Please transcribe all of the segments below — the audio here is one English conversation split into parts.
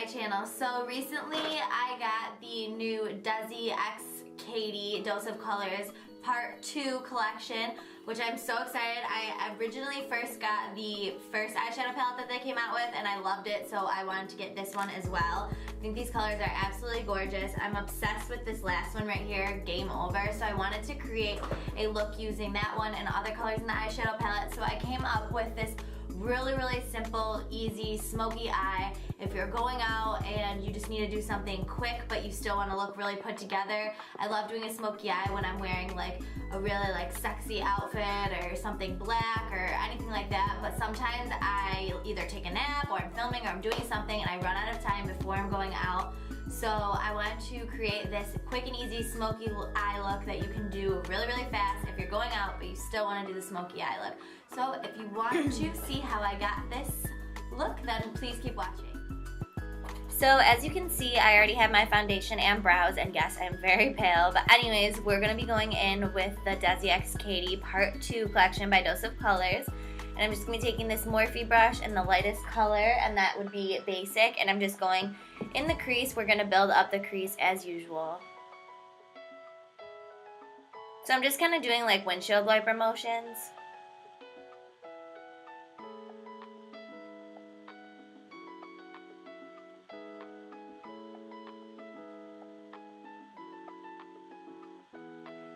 channel. So recently I got the new Desixkaty Dose of Colors Part 2 collection, which I'm so excited. I originally first got the first eyeshadow palette that they came out with and I loved it, so I wanted to get this one as well. I think these colors are absolutely gorgeous. I'm obsessed with this last one right here, Game Over, so I wanted to create a look using that one and other colors in the eyeshadow palette, so I came up with this really simple, easy, smoky eye. If you're going out and you just need to do something quick but you still want to look really put together, I love doing a smoky eye when I'm wearing like a really sexy outfit or something black or anything like that. But sometimes I either take a nap or I'm filming or I'm doing something and I run out of time before I'm going out. So I wanted to create this quick and easy smoky eye look that you can do really fast if you're going out but you still want to do the smoky eye look. So if you want to see how I got this look, then please keep watching. So as you can see, I already have my foundation and brows, and yes, I'm very pale. But anyways, we're going to be going in with the Desixkaty Part 2 collection by Dose of Colors. And I'm just going to be taking this Morphe brush in the lightest color, and that would be Basic. And I'm just going in the crease. We're going to build up the crease as usual. So I'm just kind of doing like windshield wiper motions.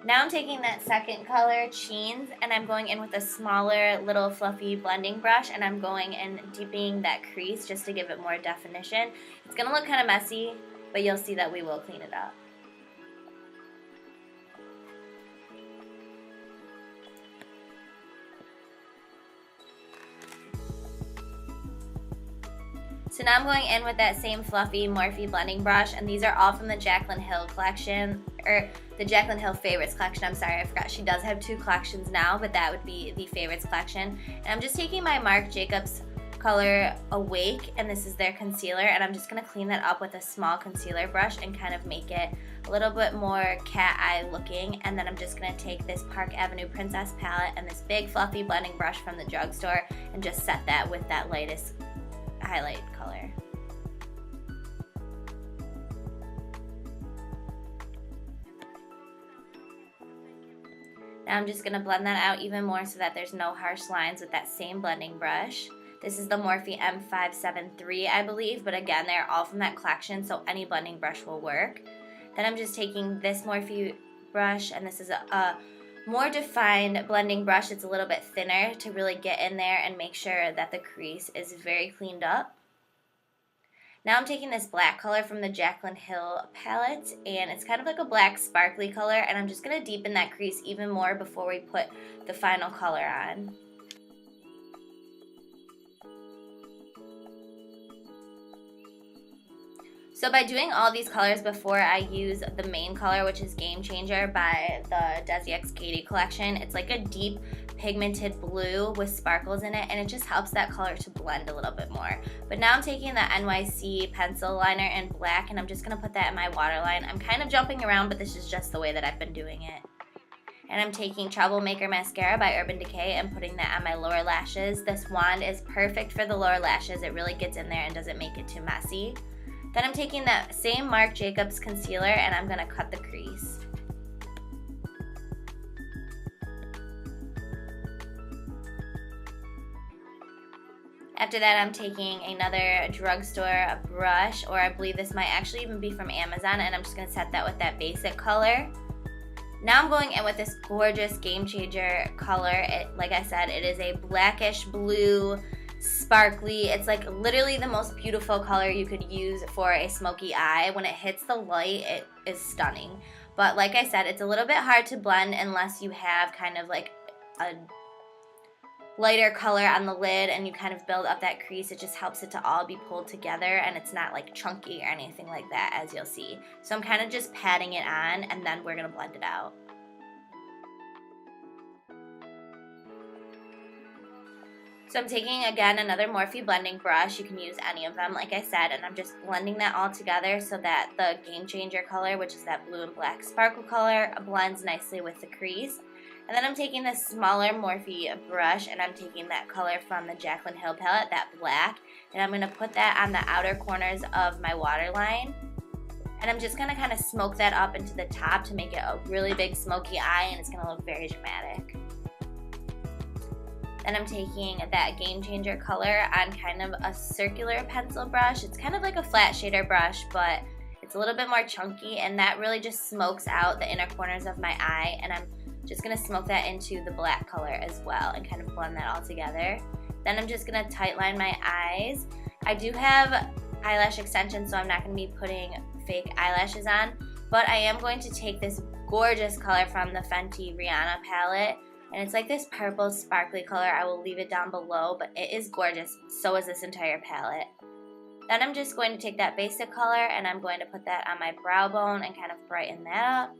Now I'm taking that second color, Cheens, and I'm going in with a smaller, little fluffy blending brush, and I'm going and deepening that crease just to give it more definition. It's going to look kind of messy, but you'll see that we will clean it up. So now I'm going in with that same fluffy Morphe blending brush, and these are all from the Jaclyn Hill collection, or the Jaclyn Hill Favorites collection. I'm sorry, I forgot. She does have 2 collections now, but that would be the Favorites collection. And I'm just taking my Marc Jacobs color Awake, and this is their concealer, and I'm just going to clean that up with a small concealer brush and kind of make it a little bit more cat eye looking. And then I'm just going to take this Park Avenue Princess palette and this big fluffy blending brush from the drugstore and just set that with that lightest highlight color. Now I'm just going to blend that out even more so that there's no harsh lines with that same blending brush. This is the Morphe M573, I believe, but again, they're all from that collection, so any blending brush will work. Then I'm just taking this Morphe brush, and this is a more defined blending brush. It's a little bit thinner to really get in there and make sure that the crease is very cleaned up. Now I'm taking this black color from the Jaclyn Hill palette, and it's kind of like a black sparkly color, and I'm just going to deepen that crease even more before we put the final color on. So by doing all these colors before I use the main color, which is Game Changer by the Desixkaty collection, it's like a deep pigmented blue with sparkles in it, and it just helps that color to blend a little bit more. But now I'm taking the NYC pencil liner in black, and I'm just going to put that in my waterline. I'm kind of jumping around, but this is just the way that I've been doing it. And I'm taking Troublemaker Mascara by Urban Decay and putting that on my lower lashes. This wand is perfect for the lower lashes. It really gets in there and doesn't make it too messy. Then I'm taking that same Marc Jacobs concealer and I'm going to cut the crease. After that, I'm taking another drugstore brush, or I believe this might actually even be from Amazon, and I'm just going to set that with that basic color. Now I'm going in with this gorgeous Game Changer color. Like I said, it is a blackish blue, sparkly. It's like literally the most beautiful color you could use for a smoky eye. When it hits the light, it is stunning. But like I said, it's a little bit hard to blend unless you have kind of like a lighter color on the lid and you kind of build up that crease. It just helps it to all be pulled together, and it's not like chunky or anything like that, as you'll see. So I'm kind of just patting it on, and then we're going to blend it out. So I'm taking, again, another Morphe blending brush. You can use any of them, like I said, and I'm just blending that all together so that the Game Changer color, which is that blue and black sparkle color, blends nicely with the crease. And then I'm taking this smaller Morphe brush, and I'm taking that color from the Jaclyn Hill palette, that black, and I'm going to put that on the outer corners of my waterline. And I'm just going to kind of smoke that up into the top to make it a really big smoky eye, and it's going to look very dramatic. Then I'm taking that Game Changer color on kind of a circular pencil brush. It's kind of like a flat shader brush, but it's a little bit more chunky, and that really just smokes out the inner corners of my eye, and I'm just going to smoke that into the black color as well and kind of blend that all together. Then I'm just going to tightline my eyes. I do have eyelash extensions, so I'm not going to be putting fake eyelashes on, but I am going to take this gorgeous color from the Fenty Rihanna palette, and it's like this purple sparkly color. I will leave it down below, but it is gorgeous. So is this entire palette. Then I'm just going to take that basic color and I'm going to put that on my brow bone and kind of brighten that up.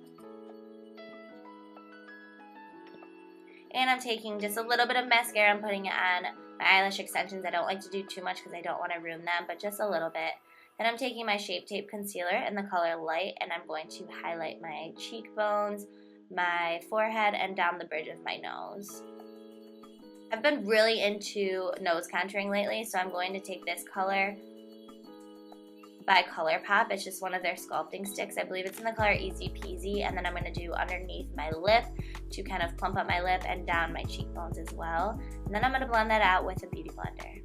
And I'm taking just a little bit of mascara and putting it on my eyelash extensions. I don't like to do too much because I don't want to ruin them, but just a little bit. Then I'm taking my Shape Tape Concealer in the color Light, and I'm going to highlight my cheekbones, my forehead, and down the bridge of my nose. I've been really into nose contouring lately, so I'm going to take this color by ColourPop. It's just one of their sculpting sticks. I believe it's in the color Easy Peasy, and then I'm going to do underneath my lip to kind of plump up my lip and down my cheekbones as well. And then I'm going to blend that out with a beauty blender.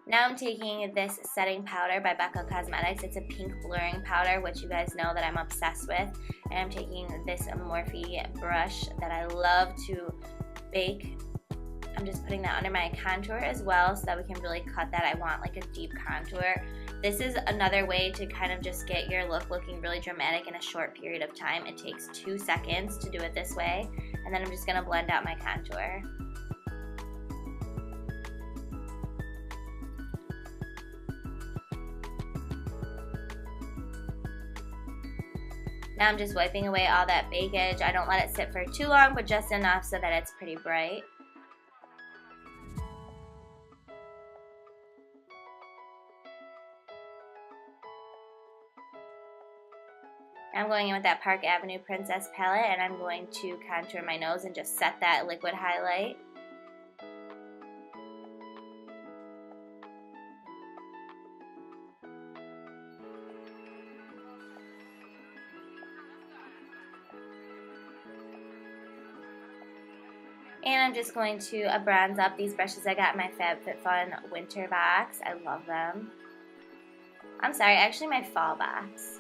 Now I'm taking this setting powder by Becca Cosmetics. It's a pink blurring powder, which you guys know that I'm obsessed with. And I'm taking this Morphe brush that I love to bake. I'm just putting that under my contour as well so that we can really cut that. I want like a deep contour. This is another way to kind of just get your look looking really dramatic in a short period of time. It takes 2 seconds to do it this way. And then I'm just going to blend out my contour. Now I'm just wiping away all that bakage. I don't let it sit for too long, but just enough so that it's pretty bright. I'm going in with that Park Avenue Princess palette, and I'm going to contour my nose and just set that liquid highlight. And I'm just going to bronze up these brushes I got in my FabFitFun winter box. I love them. I'm sorry, actually my fall box.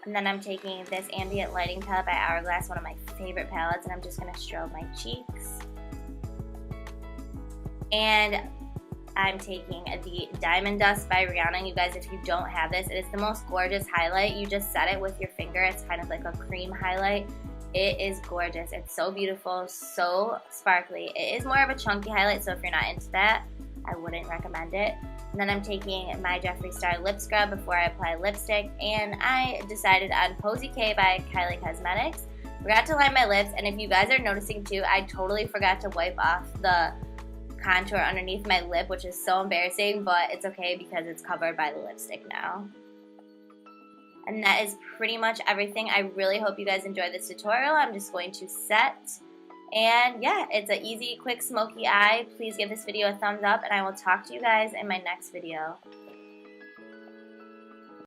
And then I'm taking this Ambient Lighting palette by Hourglass, one of my favorite palettes, and I'm just going to strobe my cheeks. And I'm taking the Diamond Dust by Rihanna. You guys, if you don't have this, it is the most gorgeous highlight. You just set it with your finger. It's kind of like a cream highlight. It is gorgeous. It's so beautiful, so sparkly. It is more of a chunky highlight, so if you're not into that, I wouldn't recommend it. And then I'm taking my Jeffree Star lip scrub before I apply lipstick, and I decided on Posy K by Kylie Cosmetics. Forgot to line my lips, and if you guys are noticing too, I totally forgot to wipe off the contour underneath my lip, which is so embarrassing, but it's okay because it's covered by the lipstick now. And that is pretty much everything. I really hope you guys enjoyed this tutorial. I'm just going to set. And yeah, it's an easy, quick, smoky eye. Please give this video a thumbs up, and I will talk to you guys in my next video.